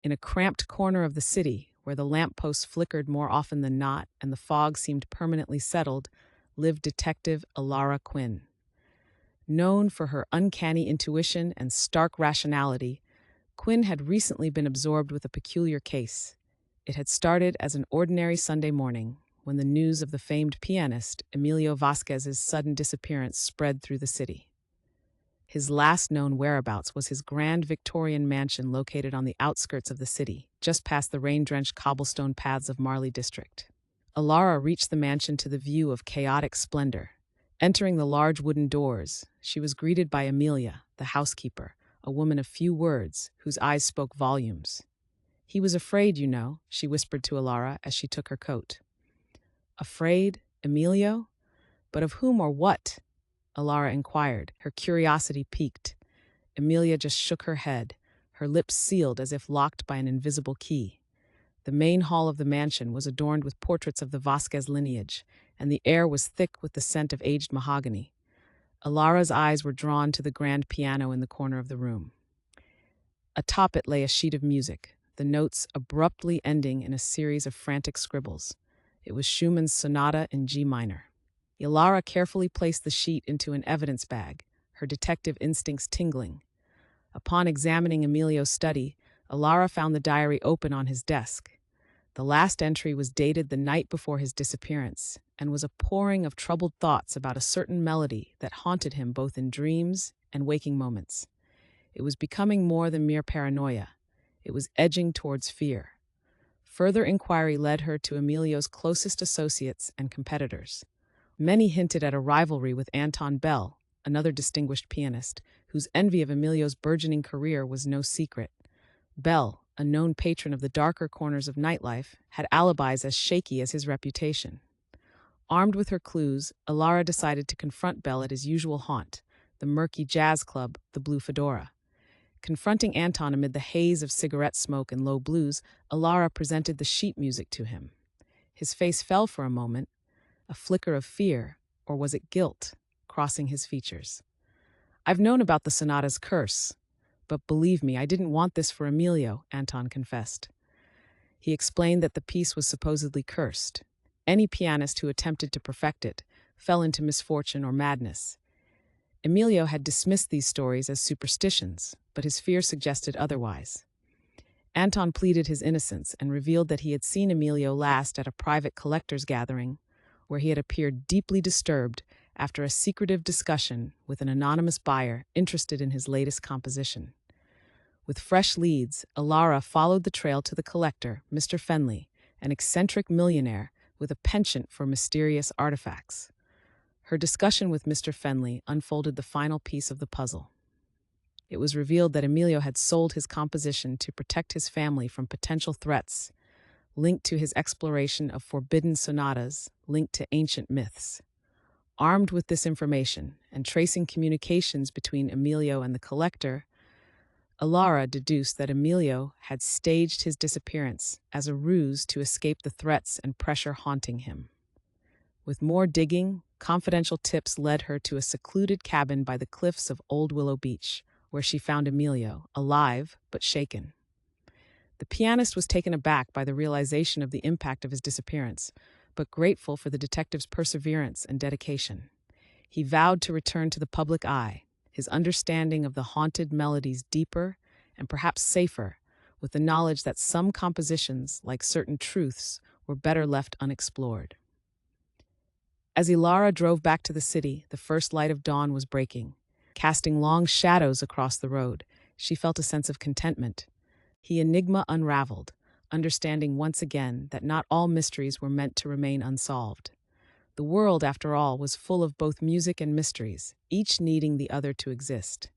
In a cramped corner of the city, where the lampposts flickered more often than not and the fog seemed permanently settled, lived Detective Alara Quinn. Known for her uncanny intuition and stark rationality, Quinn had recently been absorbed with a peculiar case. It had started as an ordinary Sunday morning when the news of the famed pianist Emilio Vasquez's sudden disappearance spread through the city. His last known whereabouts was his grand Victorian mansion located on the outskirts of the city, just past the rain-drenched cobblestone paths of Marley District. Alara reached the mansion to the view of chaotic splendor. Entering the large wooden doors, she was greeted by Amelia, the housekeeper, a woman of few words, whose eyes spoke volumes. "He was afraid, you know," she whispered to Alara as she took her coat. "Afraid? Emilio? But of whom or what?" Alara inquired, her curiosity piqued. Amelia just shook her head, her lips sealed as if locked by an invisible key. The main hall of the mansion was adorned with portraits of the Vasquez lineage, and the air was thick with the scent of aged mahogany. Alara's eyes were drawn to the grand piano in the corner of the room. Atop it lay a sheet of music, the notes abruptly ending in a series of frantic scribbles. It was Schumann's Sonata in G minor. Alara carefully placed the sheet into an evidence bag, her detective instincts tingling. Upon examining Emilio's study, Alara found the diary open on his desk. The last entry was dated the night before his disappearance and was a pouring of troubled thoughts about a certain melody that haunted him both in dreams and waking moments. It was becoming more than mere paranoia. It was edging towards fear. Further inquiry led her to Emilio's closest associates and competitors. Many hinted at a rivalry with Anton Bell, another distinguished pianist, whose envy of Emilio's burgeoning career was no secret. Bell, a known patron of the darker corners of nightlife, had alibis as shaky as his reputation. Armed with her clues, Alara decided to confront Bell at his usual haunt, the murky jazz club, the Blue Fedora. Confronting Anton amid the haze of cigarette smoke and low blues, Alara presented the sheet music to him. His face fell for a moment, a flicker of fear, or was it guilt, crossing his features. "I've known about the Sonata's curse, but believe me, I didn't want this for Emilio," Anton confessed. He explained that the piece was supposedly cursed. Any pianist who attempted to perfect it fell into misfortune or madness. Emilio had dismissed these stories as superstitions, but his fear suggested otherwise. Anton pleaded his innocence and revealed that he had seen Emilio last at a private collectors' gathering, where he had appeared deeply disturbed after a secretive discussion with an anonymous buyer interested in his latest composition. With fresh leads, Alara followed the trail to the collector, Mr. Fenley, an eccentric millionaire with a penchant for mysterious artifacts. Her discussion with Mr. Fenley unfolded the final piece of the puzzle. It was revealed that Emilio had sold his composition to protect his family from potential threats linked to his exploration of forbidden sonatas linked to ancient myths. Armed with this information and tracing communications between Emilio and the collector, Alara deduced that Emilio had staged his disappearance as a ruse to escape the threats and pressure haunting him. With more digging, confidential tips led her to a secluded cabin by the cliffs of Old Willow Beach, where she found Emilio, alive but shaken. The pianist was taken aback by the realization of the impact of his disappearance, but grateful for the detective's perseverance and dedication. He vowed to return to the public eye, his understanding of the haunted melodies deeper and perhaps safer, with the knowledge that some compositions, like certain truths, were better left unexplored. As Ilara drove back to the city, the first light of dawn was breaking. Casting long shadows across the road, she felt a sense of contentment. The enigma unraveled, understanding once again that not all mysteries were meant to remain unsolved. The world, after all, was full of both music and mysteries, each needing the other to exist.